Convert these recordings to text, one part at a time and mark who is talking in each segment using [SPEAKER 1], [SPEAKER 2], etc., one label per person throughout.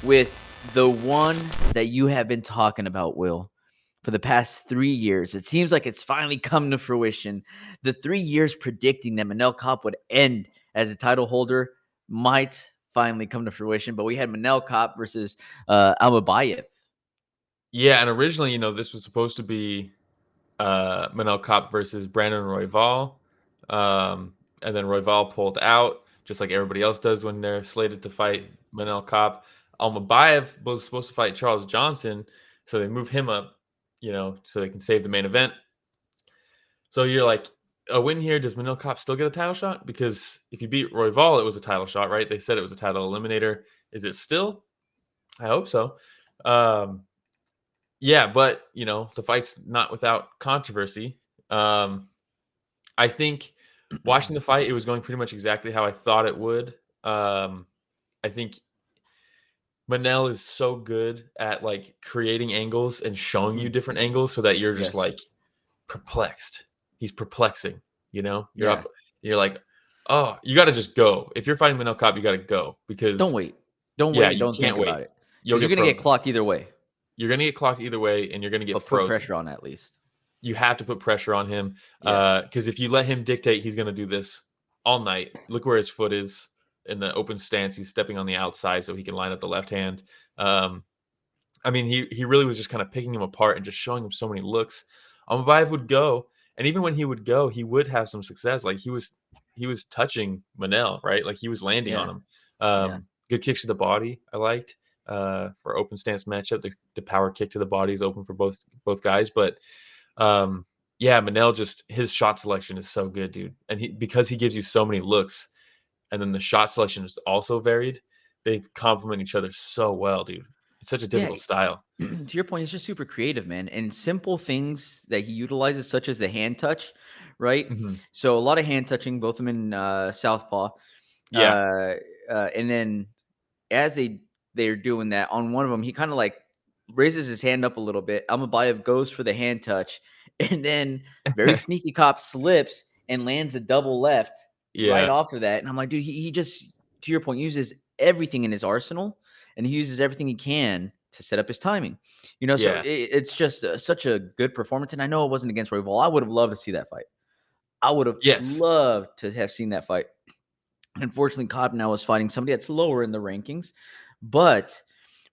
[SPEAKER 1] with the one that you have been talking about, Will, for the past 3 years. It seems like it's finally come to fruition. The 3 years predicting that Manel Kape would end as a title holder might finally come to fruition. But we had Manel Kape versus Almabayev.
[SPEAKER 2] Yeah, and originally, this was supposed to be Manel Kape versus Brandon Royval, and then Royval pulled out, just like everybody else does when they're slated to fight Manel Kape. Almabayev was supposed to fight Charles Johnson, so they move him up, so they can save the main event. So you're like, a win here, does Manel Kape still get a title shot? Because if you beat Royval, it was a title shot, right? They said it was a title eliminator. Is it still? I hope so. Yeah, but the fight's not without controversy. I think watching the fight, it was going pretty much exactly how I thought it would. I think Manel is so good at like creating angles and showing you different angles so that you're just
[SPEAKER 1] Yes.
[SPEAKER 2] like perplexed. He's perplexing, You're
[SPEAKER 1] Yeah.
[SPEAKER 2] up, you're like, oh, you got to just go. If you're fighting Manel Kape, you got to go
[SPEAKER 1] Don't
[SPEAKER 2] because
[SPEAKER 1] wait. Don't
[SPEAKER 2] yeah,
[SPEAKER 1] wait.
[SPEAKER 2] you
[SPEAKER 1] Don't
[SPEAKER 2] can't
[SPEAKER 1] think
[SPEAKER 2] wait.
[SPEAKER 1] about it.
[SPEAKER 2] You'll
[SPEAKER 1] Because you're
[SPEAKER 2] get
[SPEAKER 1] going to get
[SPEAKER 2] frozen.
[SPEAKER 1] clocked either way.
[SPEAKER 2] You're gonna get clocked either way, and you're gonna get
[SPEAKER 1] But put
[SPEAKER 2] frozen.
[SPEAKER 1] pressure on at least.
[SPEAKER 2] You have to put pressure on him
[SPEAKER 1] Yes.
[SPEAKER 2] because if you let him dictate, he's going to do this all night. Look where his foot is in the open stance. He's stepping on the outside so he can line up the left hand. I mean, he really was just kind of picking him apart and just showing him so many looks. Almabayev would go, and even when he would go, he would have some success. Like he was touching Manel, right? Like he was landing on
[SPEAKER 1] Yeah.
[SPEAKER 2] him.
[SPEAKER 1] Yeah.
[SPEAKER 2] Good kicks to the body. I liked for open stance matchup. The power kick to the body is open for both guys, but yeah, Manel just his shot selection is so good, dude. And because he gives you so many looks, and then the shot selection is also varied, they complement each other so well, dude. It's such a
[SPEAKER 1] Yeah.
[SPEAKER 2] difficult style.
[SPEAKER 1] To your point, he's just super creative, man. And simple things that he utilizes, such as the hand touch, right?
[SPEAKER 2] Mm-hmm.
[SPEAKER 1] So a lot of hand touching, both of them in southpaw.
[SPEAKER 2] Yeah.
[SPEAKER 1] Uh, and then as they're doing that, on one of them, he kind of like raises his hand up a little bit. Almabayev goes for the hand touch, and then very sneaky cop slips and lands a double left right
[SPEAKER 2] Yeah.
[SPEAKER 1] off of that. And I'm like, dude, he just, to your point, uses everything in his arsenal, and he uses everything he can to set up his timing. So
[SPEAKER 2] Yeah.
[SPEAKER 1] it's just such a good performance. And I know it wasn't against Royval. I would have loved to see that fight. I would have
[SPEAKER 2] Yes.
[SPEAKER 1] loved to have seen that fight. Unfortunately, Cobb now is fighting somebody that's lower in the rankings. But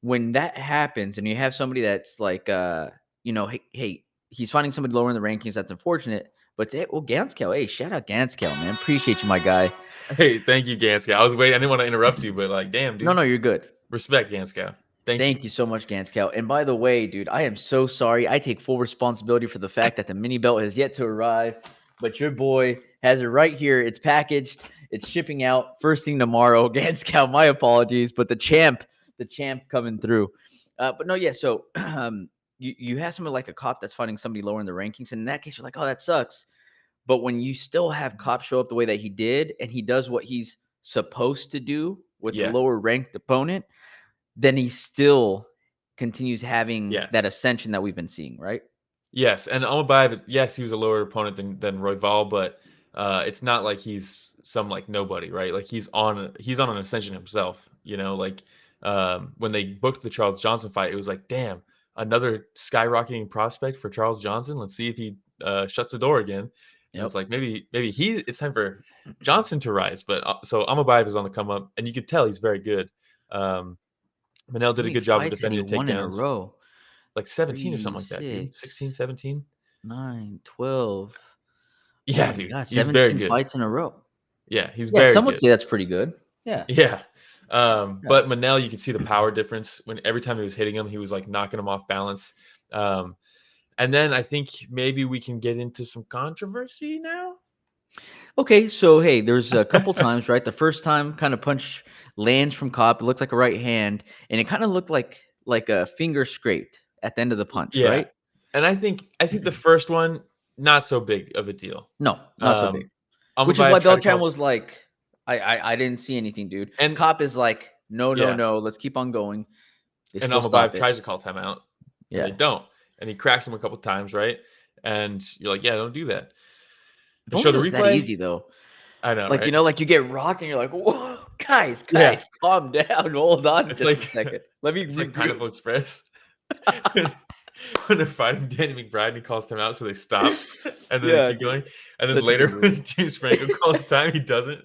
[SPEAKER 1] when that happens and you have somebody that's like, hey, he's fighting somebody lower in the rankings, that's unfortunate. But Ganskow, hey, shout out Ganskow, man. Appreciate you, my guy.
[SPEAKER 2] Hey, thank you, Ganskow. I was waiting. I didn't want to interrupt you, but like, damn, dude.
[SPEAKER 1] No, you're good.
[SPEAKER 2] Respect, Ganskow. Thank you.
[SPEAKER 1] Thank you so much, Ganskow. And by the way, dude, I am so sorry. I take full responsibility for the fact that the mini belt has yet to arrive, but your boy has it right here. It's packaged. It's shipping out first thing tomorrow. Ganskow, my apologies, but the champ coming through. But no, yeah. So you have somebody like a cop that's fighting somebody lower in the rankings, and in that case, you're like, oh, that sucks. But when you still have Cop show up the way that he did, and he does what he's supposed to do with the
[SPEAKER 2] Yes.
[SPEAKER 1] lower ranked opponent, then he still continues having
[SPEAKER 2] Yes.
[SPEAKER 1] that ascension that we've been seeing, right?
[SPEAKER 2] Yes, and Almabayev, yes, he was a lower opponent than Royval, but it's not like he's some like nobody, right? Like he's on an ascension himself. Like when they booked the Charles Johnson fight, it was like, damn, another skyrocketing prospect for Charles Johnson. Let's see if he shuts the door again. And it's
[SPEAKER 1] Yep.
[SPEAKER 2] like maybe it's time for Johnson to rise. But so Almabayev is on the come up, and you could tell he's very good. Manel
[SPEAKER 1] How
[SPEAKER 2] did a
[SPEAKER 1] many
[SPEAKER 2] good job of
[SPEAKER 1] fights had he
[SPEAKER 2] defending the
[SPEAKER 1] won in a
[SPEAKER 2] takedowns.
[SPEAKER 1] row?
[SPEAKER 2] Like 17 or
[SPEAKER 1] 3,
[SPEAKER 2] something like that, dude. 16,
[SPEAKER 1] 6,
[SPEAKER 2] 17.
[SPEAKER 1] 9, 12. Oh
[SPEAKER 2] Yeah,
[SPEAKER 1] my
[SPEAKER 2] dude.
[SPEAKER 1] God,
[SPEAKER 2] He's very
[SPEAKER 1] 17
[SPEAKER 2] good.
[SPEAKER 1] fights in a row.
[SPEAKER 2] Yeah, he's
[SPEAKER 1] Yeah,
[SPEAKER 2] very
[SPEAKER 1] some would
[SPEAKER 2] good.
[SPEAKER 1] say that's pretty good. Yeah.
[SPEAKER 2] Yeah.
[SPEAKER 1] Yeah.
[SPEAKER 2] But Manel, you could see the power difference when every time he was hitting him, he was like knocking him off balance. And then I think maybe we can get into some controversy now.
[SPEAKER 1] Okay, so hey, there's a couple times, right? The first time kind of punch lands from Cop. It looks like a right hand, and it kind of looked like a finger scraped at the end of the punch,
[SPEAKER 2] Yeah.
[SPEAKER 1] right?
[SPEAKER 2] And I think the first one, not so big of a deal.
[SPEAKER 1] No, not so big. Which is
[SPEAKER 2] Almabayev
[SPEAKER 1] why
[SPEAKER 2] tried to
[SPEAKER 1] Beltran
[SPEAKER 2] call,
[SPEAKER 1] was like, I didn't see anything, dude.
[SPEAKER 2] and
[SPEAKER 1] Cop is like, no, no,
[SPEAKER 2] yeah,
[SPEAKER 1] no, let's keep on going. They
[SPEAKER 2] and
[SPEAKER 1] still
[SPEAKER 2] Almabayev
[SPEAKER 1] stop it.
[SPEAKER 2] tries to call timeout, and they
[SPEAKER 1] Yeah.
[SPEAKER 2] don't. And he cracks him a couple times, right? And you're like, yeah, don't do that.
[SPEAKER 1] If
[SPEAKER 2] They show
[SPEAKER 1] only it
[SPEAKER 2] the
[SPEAKER 1] was that
[SPEAKER 2] replay.
[SPEAKER 1] easy though.
[SPEAKER 2] I know,
[SPEAKER 1] Like,
[SPEAKER 2] right?
[SPEAKER 1] like you get rocked and you're like, whoa,
[SPEAKER 2] Yeah,
[SPEAKER 1] calm down. Hold on
[SPEAKER 2] it's
[SPEAKER 1] just a
[SPEAKER 2] like
[SPEAKER 1] second. Let me
[SPEAKER 2] it's like
[SPEAKER 1] regroup.
[SPEAKER 2] Pineapple Express when they're fighting Danny McBride and he calls time out, so they stop and then they
[SPEAKER 1] Yeah,
[SPEAKER 2] keep
[SPEAKER 1] dude.
[SPEAKER 2] going. And then
[SPEAKER 1] Such a
[SPEAKER 2] later
[SPEAKER 1] good
[SPEAKER 2] when
[SPEAKER 1] movie.
[SPEAKER 2] James Franco calls time, he doesn't.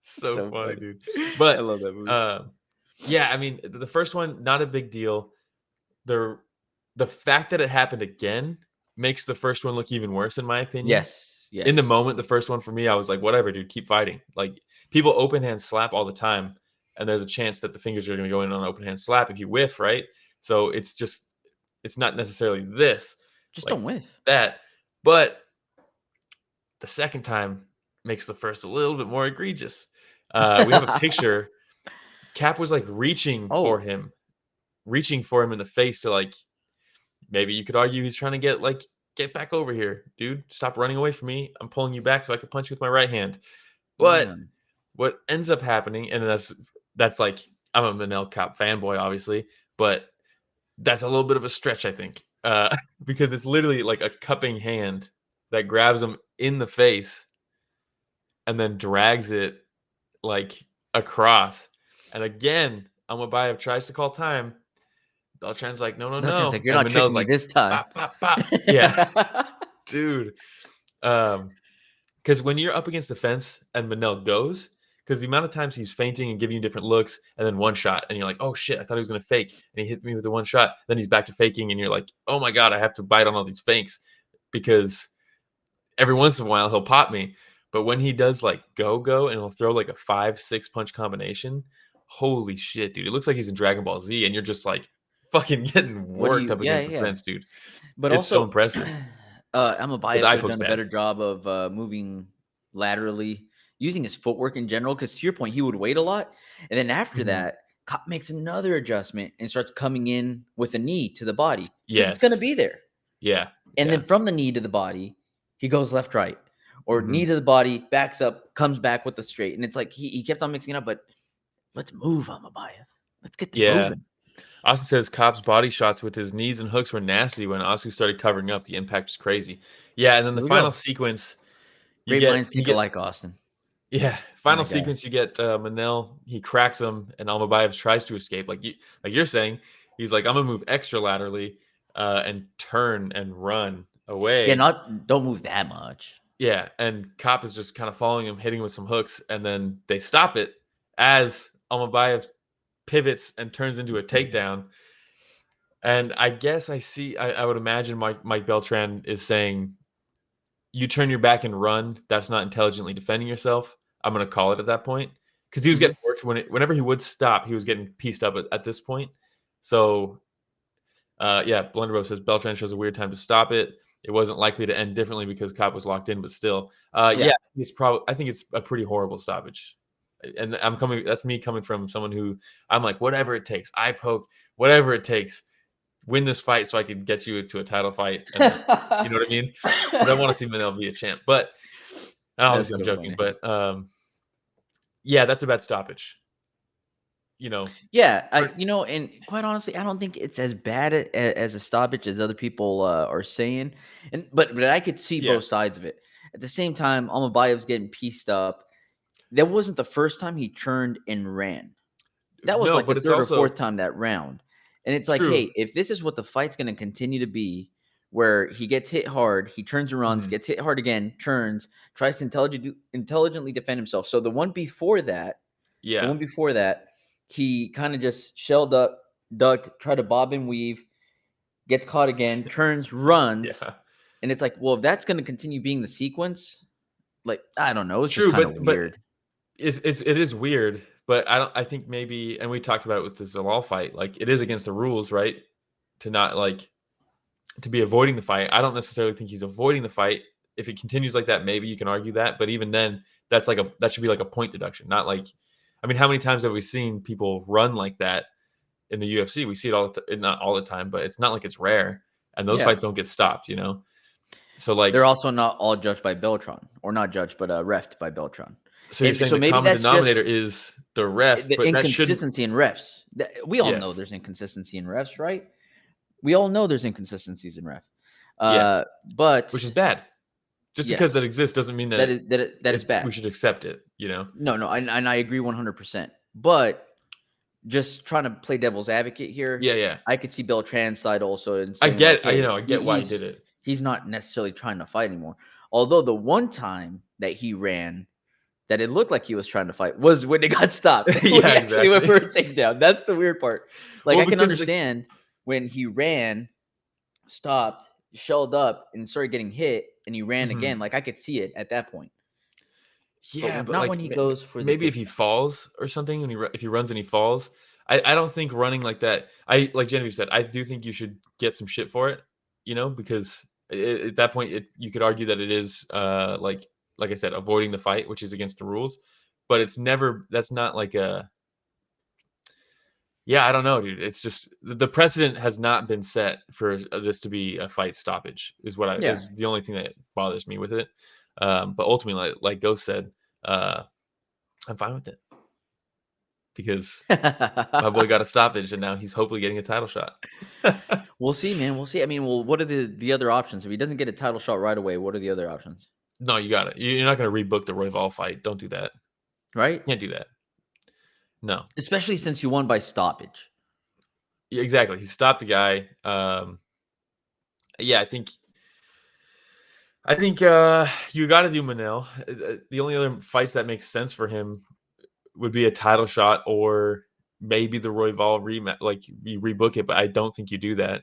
[SPEAKER 2] So
[SPEAKER 1] So
[SPEAKER 2] funny,
[SPEAKER 1] funny.
[SPEAKER 2] dude.
[SPEAKER 1] I
[SPEAKER 2] But
[SPEAKER 1] love that movie.
[SPEAKER 2] yeah, I mean, the first one, not a big deal. The the fact that it happened again makes the first one look even worse, in my opinion.
[SPEAKER 1] Yes,
[SPEAKER 2] In the
[SPEAKER 1] yes.
[SPEAKER 2] moment, the first one for me, I was like, whatever, dude, keep fighting. Like people open hand slap all the time, and there's a chance that the fingers are going to go in on an open hand slap if you whiff, right? So it's not necessarily this
[SPEAKER 1] Just
[SPEAKER 2] like
[SPEAKER 1] don't whiff.
[SPEAKER 2] that, but the second time makes the first a little bit more egregious. We have a picture. Cap was like
[SPEAKER 1] Oh,
[SPEAKER 2] reaching for him in the face to like maybe you could argue he's trying to get back over here, dude. Stop running away from me. I'm pulling you back so I can punch you with my right hand. But
[SPEAKER 1] yeah.
[SPEAKER 2] what ends up happening, and that's like I'm a Manel Kape fanboy, obviously, but that's a little bit of a stretch, I think, because it's literally like a cupping hand that grabs him in the face and then drags it like across. And again, Almabayev tries to call time. Beltran's like, no, no,
[SPEAKER 1] Beltran's
[SPEAKER 2] no,
[SPEAKER 1] like, "You're
[SPEAKER 2] and
[SPEAKER 1] not
[SPEAKER 2] Manel's
[SPEAKER 1] tricking me
[SPEAKER 2] like,
[SPEAKER 1] this time."
[SPEAKER 2] pop, pop, pop. Yeah, dude. Um, because when you're up against the fence and Manel goes, because the amount of times he's feinting and giving you different looks, and then one shot, and you're like, oh shit, I thought he was gonna fake, and he hit me with the one shot. Then he's back to faking, and you're like, oh my god, I have to bite on all these fakes because every once in a while he'll pop me. But when he does like go and he'll throw like a 5-6 punch combination, holy shit, dude! It looks like he's in Dragon Ball Z, and you're just like fucking getting
[SPEAKER 1] What do
[SPEAKER 2] worked
[SPEAKER 1] you
[SPEAKER 2] up
[SPEAKER 1] Yeah,
[SPEAKER 2] against the
[SPEAKER 1] yeah.
[SPEAKER 2] fence, dude.
[SPEAKER 1] But
[SPEAKER 2] It's so
[SPEAKER 1] also,
[SPEAKER 2] impressive. But the
[SPEAKER 1] Almabayev
[SPEAKER 2] eye
[SPEAKER 1] could have
[SPEAKER 2] poke's
[SPEAKER 1] done a
[SPEAKER 2] bad.
[SPEAKER 1] better job of, moving laterally, using his footwork in general, 'cause to your point, he would wait a lot, and then after
[SPEAKER 2] Mhm.
[SPEAKER 1] that, Cop makes another adjustment and starts coming in with a knee to the body, 'cause it's gonna
[SPEAKER 2] Yes.
[SPEAKER 1] be there.
[SPEAKER 2] Yeah.
[SPEAKER 1] And
[SPEAKER 2] Yeah.
[SPEAKER 1] then from the knee to the body, he goes left, right, or
[SPEAKER 2] Mhm.
[SPEAKER 1] knee to the body, backs up, comes back with the straight, and it's like he kept on mixing it up, but let's move, Almabayev. Let's get them
[SPEAKER 2] Yeah.
[SPEAKER 1] moving.
[SPEAKER 2] Austin says Cobb's body shots with his knees and hooks were nasty when Oscar started covering up. The impact was crazy. Yeah, and then the
[SPEAKER 1] Here we
[SPEAKER 2] final
[SPEAKER 1] go.
[SPEAKER 2] sequence,
[SPEAKER 1] Great minds
[SPEAKER 2] you
[SPEAKER 1] think
[SPEAKER 2] get
[SPEAKER 1] alike, Austin.
[SPEAKER 2] yeah, final
[SPEAKER 1] My guy.
[SPEAKER 2] sequence you get Manel, he cracks him and Almabayev tries to escape. Like you're saying, he's like, I'm gonna move extra laterally and turn and run
[SPEAKER 1] Yeah,
[SPEAKER 2] away.
[SPEAKER 1] not don't move that much.
[SPEAKER 2] Yeah, and Cop is just kind of following him, hitting with some hooks, and then they stop it as Almabayev pivots and turns into a takedown. And I guess I would imagine Mike Beltran is saying, you turn your back and run. That's not intelligently defending yourself. I'm going to call it at that point. Because he was
[SPEAKER 1] Mhm.
[SPEAKER 2] getting worked whenever he would stop, he was getting pieced up at this point. So, yeah, Blunderbo says Beltran shows a weird time to stop it. It wasn't likely to end differently because Cop was locked in, but still,
[SPEAKER 1] Yeah.
[SPEAKER 2] yeah, I think it's a pretty horrible stoppage. And that's me coming from someone who I'm like, whatever it takes, eye poke, whatever it takes, win this fight so I can get you to a title fight, and then you know what I mean? Because I want to see Manel be a champ. But and
[SPEAKER 1] That's
[SPEAKER 2] obviously I'm
[SPEAKER 1] so
[SPEAKER 2] joking,
[SPEAKER 1] funny.
[SPEAKER 2] but yeah, that's a bad stoppage. You know,
[SPEAKER 1] Yeah,
[SPEAKER 2] or-
[SPEAKER 1] and quite honestly, I don't think it's as bad as a stoppage as other people are saying. But I could see
[SPEAKER 2] yeah,
[SPEAKER 1] both sides of it. At the same time, Almabayev's getting pieced up. That wasn't the first time he turned and ran. That was
[SPEAKER 2] no,
[SPEAKER 1] like the
[SPEAKER 2] but it's
[SPEAKER 1] third or fourth
[SPEAKER 2] also
[SPEAKER 1] time that round. And it's like,
[SPEAKER 2] true.
[SPEAKER 1] hey, if this is what the fight's going to continue to be, where he gets hit hard, he turns and runs,
[SPEAKER 2] Mhm.
[SPEAKER 1] gets hit hard again, turns, tries to intelligently defend himself. So the
[SPEAKER 2] Yeah,
[SPEAKER 1] one before that, he kind of just shelled up, ducked, tried to bob and weave, gets caught again, turns, runs,
[SPEAKER 2] yeah,
[SPEAKER 1] and it's like, well, if that's going to continue being the sequence, like I don't know, it's just
[SPEAKER 2] true.
[SPEAKER 1] kind of
[SPEAKER 2] But
[SPEAKER 1] weird.
[SPEAKER 2] it is weird. But I think maybe, and we talked about it with the Zalal fight. Like it is against the rules, right? To not like to be avoiding the fight. I don't necessarily think he's avoiding the fight. If it continues like that, maybe you can argue that. But even then, that should be like a point deduction, not like. I mean, how many times have we seen people run like that in the UFC? We see it not all the time, but it's not like it's rare, and those
[SPEAKER 1] Yeah,
[SPEAKER 2] fights don't get stopped. So
[SPEAKER 1] they're
[SPEAKER 2] like,
[SPEAKER 1] also not all judged by Beltron, or not judged, but refed by Beltron,
[SPEAKER 2] so you're
[SPEAKER 1] and
[SPEAKER 2] saying
[SPEAKER 1] so
[SPEAKER 2] the
[SPEAKER 1] maybe
[SPEAKER 2] common
[SPEAKER 1] that's
[SPEAKER 2] denominator
[SPEAKER 1] just
[SPEAKER 2] is the ref,
[SPEAKER 1] the
[SPEAKER 2] but that shouldn't.
[SPEAKER 1] inconsistency in refs. We all know
[SPEAKER 2] Yes,
[SPEAKER 1] there's inconsistency in refs, right? We all know there's inconsistencies in ref.
[SPEAKER 2] yes,
[SPEAKER 1] But
[SPEAKER 2] which is bad. Just because that
[SPEAKER 1] Yes.
[SPEAKER 2] exists doesn't mean
[SPEAKER 1] That
[SPEAKER 2] that
[SPEAKER 1] is that is
[SPEAKER 2] we
[SPEAKER 1] bad.
[SPEAKER 2] should accept it, you know?
[SPEAKER 1] No, and I agree 100%. But just trying to play devil's advocate here,
[SPEAKER 2] Yeah, yeah.
[SPEAKER 1] I could see Beltran's side also and
[SPEAKER 2] I
[SPEAKER 1] saying like,
[SPEAKER 2] get I, you
[SPEAKER 1] "Hey,
[SPEAKER 2] know, I get why he did it.
[SPEAKER 1] he's not necessarily trying to fight anymore." Although the one time that he ran that it looked like he was trying to fight was when it got stopped. When
[SPEAKER 2] Yeah,
[SPEAKER 1] he actually went
[SPEAKER 2] exactly.
[SPEAKER 1] for a takedown. That's the weird part. Like
[SPEAKER 2] Well,
[SPEAKER 1] I can
[SPEAKER 2] because, like,
[SPEAKER 1] understand when he ran, stopped, shelled up, and started getting hit, and he ran
[SPEAKER 2] mhm.
[SPEAKER 1] again. Like I could see it at that point, but
[SPEAKER 2] Yeah, but,
[SPEAKER 1] not
[SPEAKER 2] like,
[SPEAKER 1] when he goes for the
[SPEAKER 2] maybe if he
[SPEAKER 1] takedown.
[SPEAKER 2] falls or something and if he runs and he falls, I don't think running like that, like Genevieve said, I do think you should get some shit for it, you know, because at that point, you could argue that it is, like I said, avoiding the fight, which is against the rules, but it's never that's not like a yeah, I don't know, dude. It's just the precedent has not been set for this to be a fight stoppage.
[SPEAKER 1] Yeah.
[SPEAKER 2] Is the only thing that bothers me with it. But ultimately, like Ghost said, uh, I'm fine with it because my boy got a stoppage, and now he's hopefully getting a title shot.
[SPEAKER 1] We'll see, man. We'll see. I mean, well, what are the other options? If he doesn't get a title shot right away, what are the other options?
[SPEAKER 2] No, you got it. You're not going to rebook the Royval fight. Don't do that.
[SPEAKER 1] Right?
[SPEAKER 2] Can't do that. No,
[SPEAKER 1] Especially since you won by stoppage.
[SPEAKER 2] yeah, exactly. He stopped the guy. Yeah, I think you got to do Manel. The only other fights that make sense for him would be a title shot or maybe the Royval rematch. Like you rebook it, but I don't think you do that.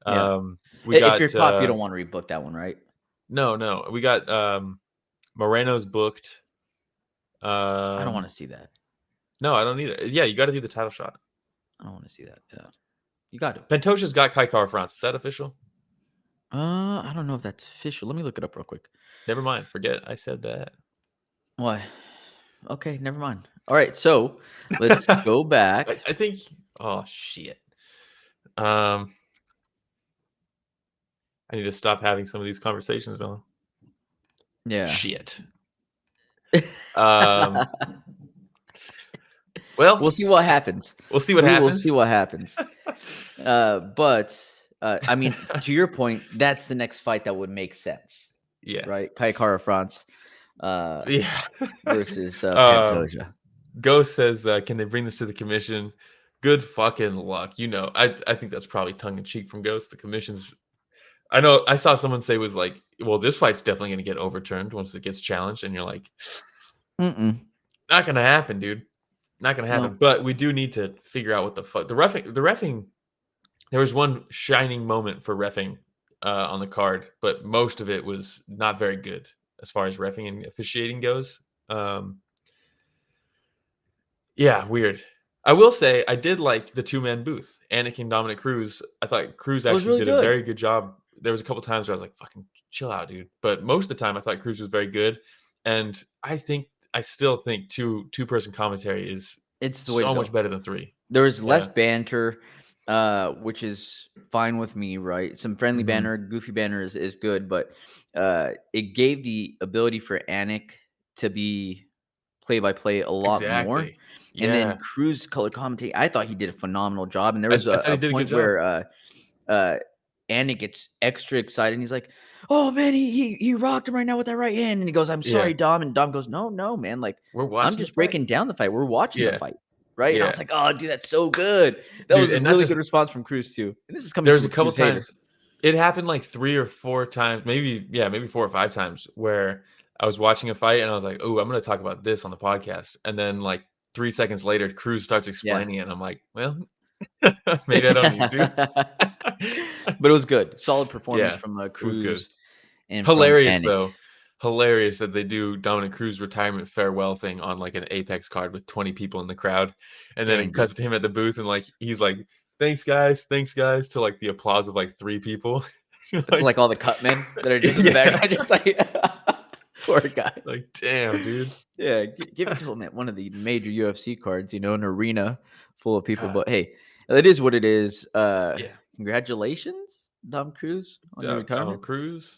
[SPEAKER 1] Yeah.
[SPEAKER 2] We
[SPEAKER 1] If you're
[SPEAKER 2] got
[SPEAKER 1] Cop, you don't want to rebook that one, right?
[SPEAKER 2] no, we got Moreno's booked.
[SPEAKER 1] I don't want
[SPEAKER 2] Um,
[SPEAKER 1] to see that.
[SPEAKER 2] no, I don't either. Yeah, you got to do the title shot.
[SPEAKER 1] I don't want to see that. Yeah. You got to.
[SPEAKER 2] Pantoja's got Kai Kara France. Is that official?
[SPEAKER 1] I don't know if that's official. Let me look it up real quick.
[SPEAKER 2] Never mind. Forget I said that.
[SPEAKER 1] Why? Okay, never mind. All right, so let's go back.
[SPEAKER 2] I think. Oh shit. Um, I need to stop having some of these conversations though.
[SPEAKER 1] Yeah.
[SPEAKER 2] Shit. Um, well,
[SPEAKER 1] We'll see what happens.
[SPEAKER 2] we'll see what
[SPEAKER 1] We will see
[SPEAKER 2] happens.
[SPEAKER 1] what happens. But I mean, to your point, that's the next fight that would make sense,
[SPEAKER 2] Yes.
[SPEAKER 1] right? Kai Kara France
[SPEAKER 2] Yeah.
[SPEAKER 1] versus
[SPEAKER 2] um,
[SPEAKER 1] Pantoja.
[SPEAKER 2] Ghost says, "Can they bring this to the commission?" Good fucking luck. You know, I think that's probably tongue in cheek from Ghost. The commission's. I know. I saw someone say was like, "Well, this fight's definitely going to get overturned once it gets challenged," and you're like,
[SPEAKER 1] Mm-mm.
[SPEAKER 2] "Not going to happen, dude. Not going to happen."
[SPEAKER 1] No.
[SPEAKER 2] But we do need to figure out what the fuck the refing. The refing. There was one shining moment for refing on the card, but most of it was not very good as far as refing and officiating goes. Um, Yeah, weird. I will say I did like the two-man booth. Anakin, Dominic Cruz. I thought Cruz
[SPEAKER 1] It was
[SPEAKER 2] actually
[SPEAKER 1] really
[SPEAKER 2] did a
[SPEAKER 1] good.
[SPEAKER 2] very good job. There was a couple times where I was like, "Fucking chill out, dude." But most of the time, I thought Cruz was very good, and I still think two-person commentary is
[SPEAKER 1] It's the way to
[SPEAKER 2] so much
[SPEAKER 1] go.
[SPEAKER 2] better than three.
[SPEAKER 1] There's less
[SPEAKER 2] Yeah.
[SPEAKER 1] banter, which is fine with me, right? Some friendly
[SPEAKER 2] Mhm.
[SPEAKER 1] banter, goofy banter is good, but it gave the ability for Anik to be play by play a lot more.
[SPEAKER 2] Exactly.
[SPEAKER 1] And then
[SPEAKER 2] Yeah.
[SPEAKER 1] Cruz color commentate, I thought he did a phenomenal job. And there
[SPEAKER 2] I
[SPEAKER 1] was
[SPEAKER 2] I thought he
[SPEAKER 1] a
[SPEAKER 2] did a good
[SPEAKER 1] point
[SPEAKER 2] job.
[SPEAKER 1] where uh, Anik gets extra excited. And he's like, "Oh man, he rocked him right now with that right hand." And he goes, "I'm
[SPEAKER 2] Yeah.
[SPEAKER 1] sorry, Dom." And Dom goes, "No, man. Like
[SPEAKER 2] We're
[SPEAKER 1] I'm
[SPEAKER 2] watching the
[SPEAKER 1] just
[SPEAKER 2] fight.
[SPEAKER 1] breaking down the fight. We're watching the
[SPEAKER 2] Yeah.
[SPEAKER 1] fight." Right. And I
[SPEAKER 2] Yeah.
[SPEAKER 1] was like, "Oh, dude, that's so good." That
[SPEAKER 2] Dude,
[SPEAKER 1] was a
[SPEAKER 2] and not
[SPEAKER 1] really good
[SPEAKER 2] just
[SPEAKER 1] response from Cruz too. And this is coming
[SPEAKER 2] There's
[SPEAKER 1] from
[SPEAKER 2] a
[SPEAKER 1] a
[SPEAKER 2] couple
[SPEAKER 1] Cruz hater.
[SPEAKER 2] times it happened like 3 or 4 times, maybe 4 or 5 times where I was watching a fight and I was like, "Oh, I'm gonna talk about this on the podcast." And then, like, 3 seconds later, Cruz starts
[SPEAKER 1] Yeah.
[SPEAKER 2] explaining it, and I'm like, "Well, maybe I don't need to."
[SPEAKER 1] But it was good. Solid performance
[SPEAKER 2] Yeah,
[SPEAKER 1] from
[SPEAKER 2] it was good.
[SPEAKER 1] Cruz and from
[SPEAKER 2] Hilarious,
[SPEAKER 1] Anik.
[SPEAKER 2] though. Hilarious that they do Dominic Cruz retirement farewell thing on, like, an Apex card with 20 people in the crowd, and then
[SPEAKER 1] Dang,
[SPEAKER 2] it cuts
[SPEAKER 1] dude.
[SPEAKER 2] to him at the booth, and, like, he's like, thanks, guys," to, like, the applause of, like, 3 people. You're
[SPEAKER 1] It's
[SPEAKER 2] like
[SPEAKER 1] like all the cut men that are just in the
[SPEAKER 2] yeah,
[SPEAKER 1] background, just like poor guy.
[SPEAKER 2] like, damn, dude.
[SPEAKER 1] Yeah, give it to him at one of the major UFC cards, an arena full of people.
[SPEAKER 2] God,
[SPEAKER 1] But hey, it is what it is.
[SPEAKER 2] yeah.
[SPEAKER 1] Congratulations, Dom Cruz, on your
[SPEAKER 2] Tom
[SPEAKER 1] retirement.
[SPEAKER 2] Cruise.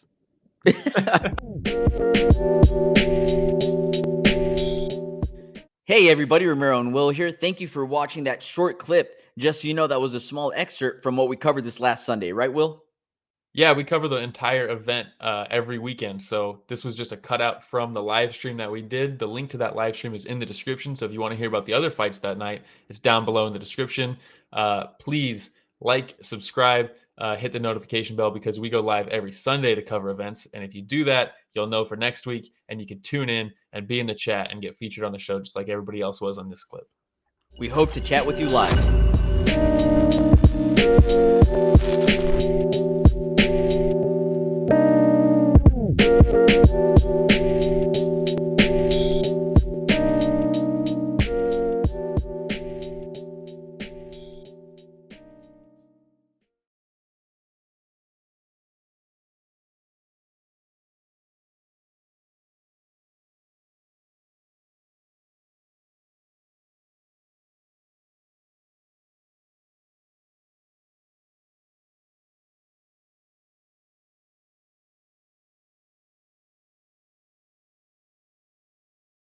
[SPEAKER 1] Hey, everybody, Romero and Will here. Thank you for watching that short clip. Just so you know, that was a small excerpt from what we covered this last Sunday, right, Will?
[SPEAKER 2] Yeah, we cover the entire event every weekend. So this was just a cutout from the live stream that we did. The link to that live stream is in the description. So if you want to hear about the other fights that night, it's down below in the description. Please like, subscribe, hit the notification bell because we go live every Sunday to cover events. And if you do that, you'll know for next week and you can tune in and be in the chat and get featured on the show just like everybody else was on this clip.
[SPEAKER 1] We hope to chat with you live.